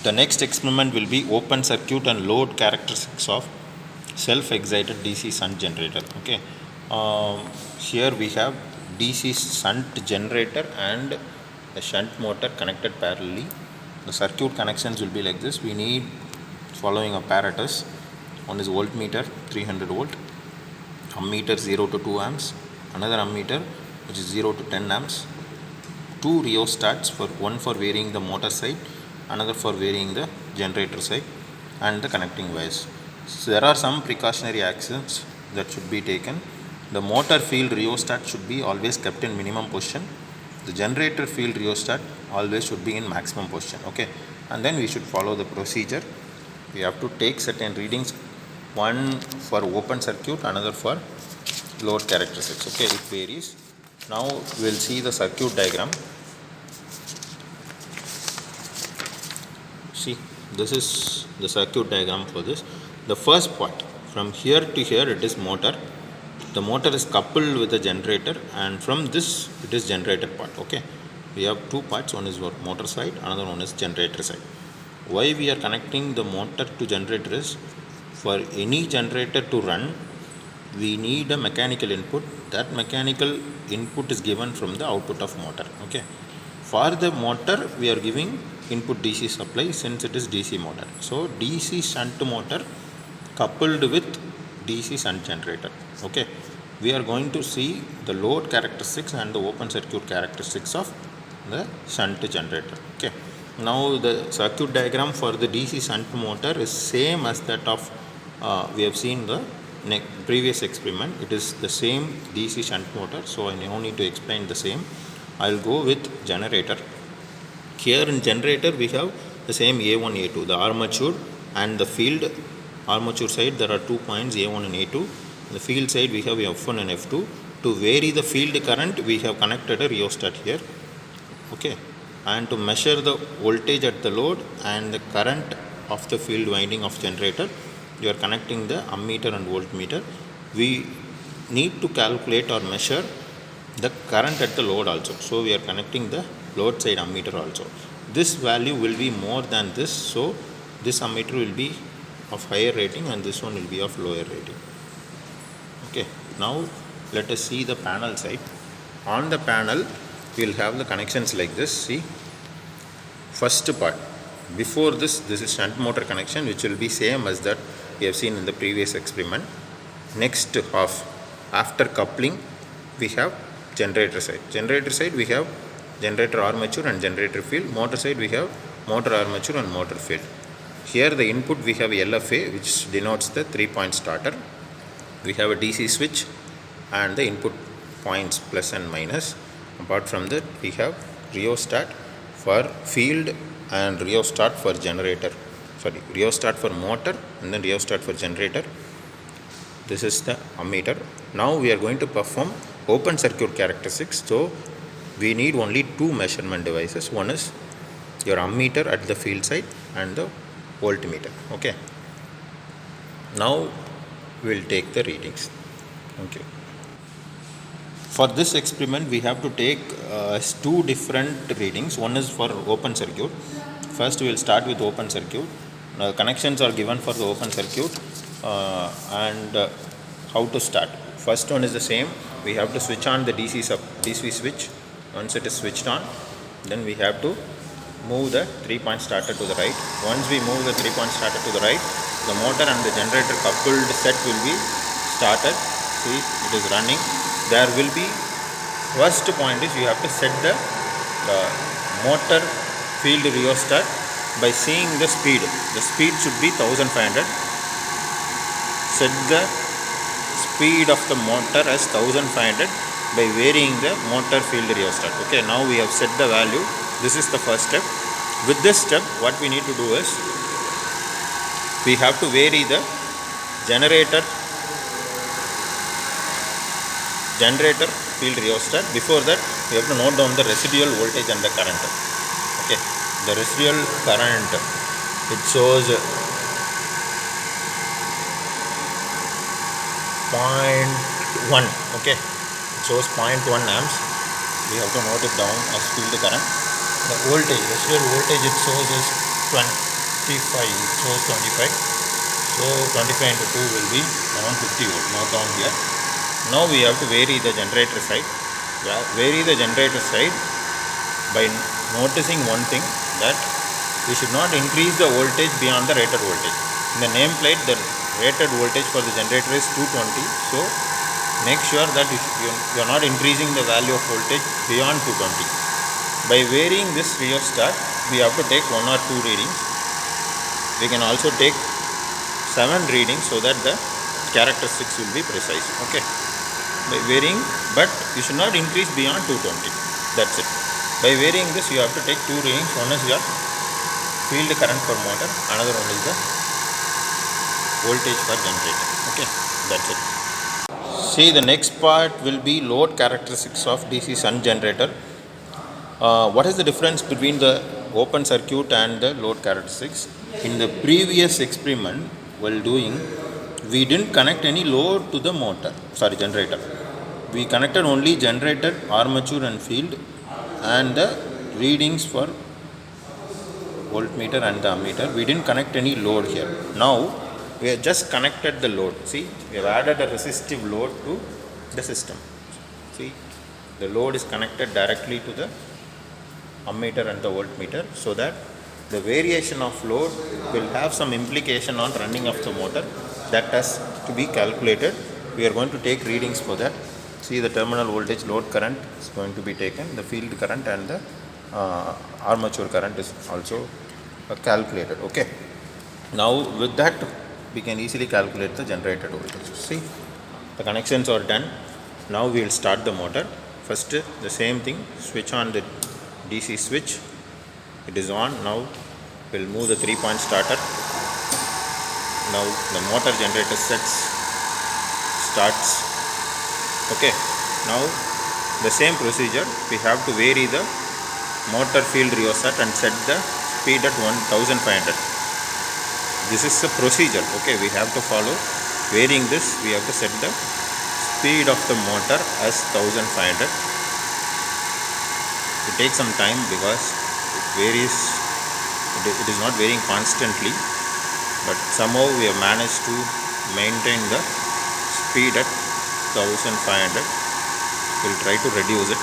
The next experiment will be open circuit and load characteristics of self-excited DC shunt generator. Okay, here we have DC shunt generator and a shunt motor connected parallelly. The circuit connections will be like this. We need following apparatus. One is voltmeter 300 volt, ammeter 0 to 2 amps, another ammeter which is 0 to 10 amps, two rheostats, one for varying the motor side, another for varying the generator side, and the connecting wires. So there are some precautionary actions that should be taken. The motor field rheostat should be always kept in minimum position. The generator field rheostat always should be in maximum position. Okay, and then we should follow the procedure. We have to take certain readings, one for open circuit, another for load characteristics. Okay, it varies. Now we'll see the circuit diagram. See, this is the circuit diagram for this. The first part, from here to here, it is motor. The motor is coupled with the generator, and from this it is generator part. Okay, we have two parts, one is motor side, another one is generator side. Why we are connecting the motor to generator is, for any generator to run, we need a mechanical input. That mechanical input is given from the output of motor. Okay, for the motor we are giving input DC supply, since it is DC motor. So DC shunt motor coupled with DC shunt generator. Okay, we are going to see the load characteristics and the open circuit characteristics of the shunt generator. Okay, now the circuit diagram for the DC shunt motor is same as that of we have seen the previous experiment. It is the same DC shunt motor, so I no need to explain the same. I will go with generator. Here in generator we have the same A1, A2, the armature and the field. Armature side there are 2 points, A1 and A2. The field side we have F1 and F2. To vary the field current we have connected a rheostat here. Okay, and to measure the voltage at the load and the current of the field winding of generator, you are connecting the ammeter and voltmeter. We need to calculate or measure the current at the load also, so we are connecting the load side ammeter also. This value will be more than this, so this ammeter will be of higher rating and this one will be of lower rating. Okay, now let us see the panel side. On the panel we will have the connections like this. See, first part, before this is shunt motor connection, which will be same as that we have seen in the previous experiment. Next half, after coupling, we have generator side. Generator side we have generator armature and generator field. Motor side we have motor armature and motor field. Here the input we have LFA, which denotes the 3-point starter. We have a DC switch and the input points plus and minus. Apart from that we have rheostat for field and rheostat for generator. Sorry, rheostat for motor and then rheostat for generator. This is the ammeter. Now we are going to perform open circuit characteristics. So we need only two measurement devices. One is your ammeter at the field side and the voltmeter. Okay, now we will take the readings. Okay, for this experiment we have to take two different readings. One is for open circuit. First we will start with open circuit. Connections are given for the open circuit and how to start. First one is the same. We have to switch on the DC switch. Once it is switched on, then we have to move the 3-point starter to the right. Once we move the 3-point starter to the right, the motor and the generator coupled set will be started. See, it is running. There will be, first point is you have to set the motor field rheostat by seeing the speed. The speed should be 1500. Set the speed of the motor as 1500 by varying the motor field rheostat. Okay, now we have set the value. This is the first step. With this step, what we need to do is, we have to vary the generator field rheostat. Before that, we have to note down the residual voltage and the current. Okay, the residual current, it shows 0.1. Okay, it shows 0.1 amps. We have to note it down as field current. The voltage, residual voltage, it shows is 25, it shows 25. So 25 into 2 will be around 50 volt. Note down here. Now we have to vary the generator side. Vary the generator side by noticing one thing, that we should not increase the voltage beyond the rated voltage. In the nameplate, the rated voltage for the generator is 220. So make sure that you are not increasing the value of voltage beyond 220. By varying this rheostat, we have to take 1 or 2 readings. We can also take 7 readings so that the characteristics will be precise. Okay. By varying, but you should not increase beyond 220. That's it. By varying this, you have to take 2 readings. One is your field current for motor, another one is the voltage for generator. Okay, that's it. See, the next part will be load characteristics of DC shunt generator. What is the difference between the open circuit and the load characteristics? In the previous experiment, while doing, we didn't connect any load to the generator. We connected only generator, armature and field, and the readings for voltmeter and the ammeter. We didn't connect any load here. Now we have just connected the load. See, we have added a resistive load to the system. See, the load is connected directly to the ammeter and the voltmeter, so that the variation of load will have some implication on running of the motor. That has to be calculated. We are going to take readings for that. See, the terminal voltage, load current is going to be taken, the field current and the armature current is also calculated. Okay. Now with that, we can easily calculate the generated voltage. See, the connections are done. Now we will start the motor. First, the same thing, switch on the DC switch. It is on. Now we will move the 3-point starter. Now the motor generator starts. Okay. Now the same procedure, we have to vary the motor field rheostat and set the speed at 1500. This is the procedure. Okay, we have to follow. Varying this, we have to set the speed of the motor as 1500. It takes some time because it varies. It is not varying constantly, but somehow we have managed to maintain the speed at 1500. We will try to reduce it.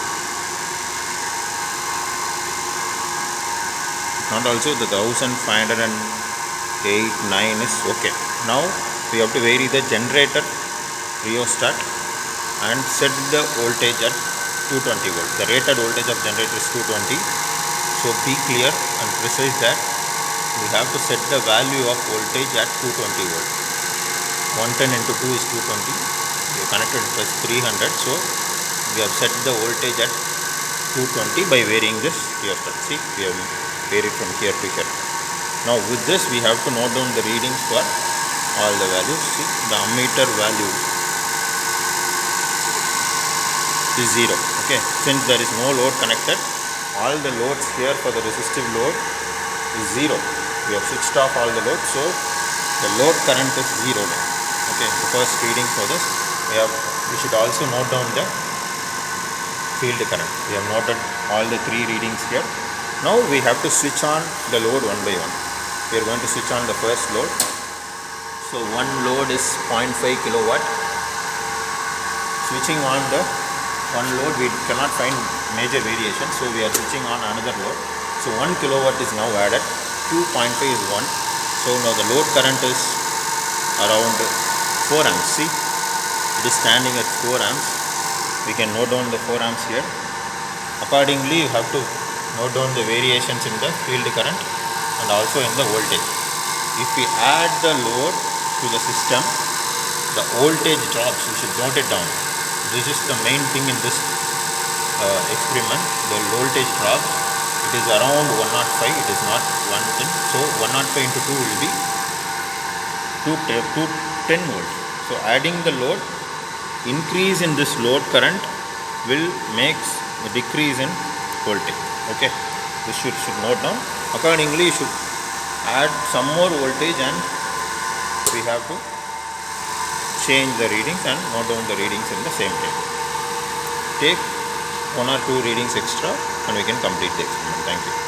And also the 1508, 9 is okay. Now we have to vary the generator rheostat and set the voltage at 220 volt. The rated voltage of generator is 220. So be clear and precise that we have to set the value of voltage at 220 volt. 110 into 2 is 220. We have connected plus 300. So we have set the voltage at 220 by varying this rheostat. See, we have varied from here to here. Now with this, we have to note down the readings for all the values. See, the ammeter value is 0. Okay, since there is no load connected, all the loads here for the resistive load is 0. We have switched off all the loads, so the load current is 0 now. Okay, the first reading for this, we should also note down the field current. We have noted all the 3 readings here. Now we have to switch on the load one by one. We are going to switch on the first load. So one load is 0.5 kilowatt. Switching on the one load, we cannot find major variation, so we are switching on another load. So 1 kilowatt is now added. 2.5 is 1. So now the load current is around 4 amps. See, it is standing at 4 amps. We can note down the 4 amps here. Accordingly, you have to note down the variations in the field current and also in the voltage. If we add the load to the system, the voltage drops. You should note it down. This is the main thing in this experiment. The voltage drops. It is around 105. It is not 110. So 105 into 2 will be 210 volt. So adding the load, increase in this load current will make a decrease in voltage. Okay, this should note down. Accordingly, you should add some more voltage and we have to change the readings and note down the readings in the same time. Take 1 or 2 readings extra and we can complete the experiment. Thank you.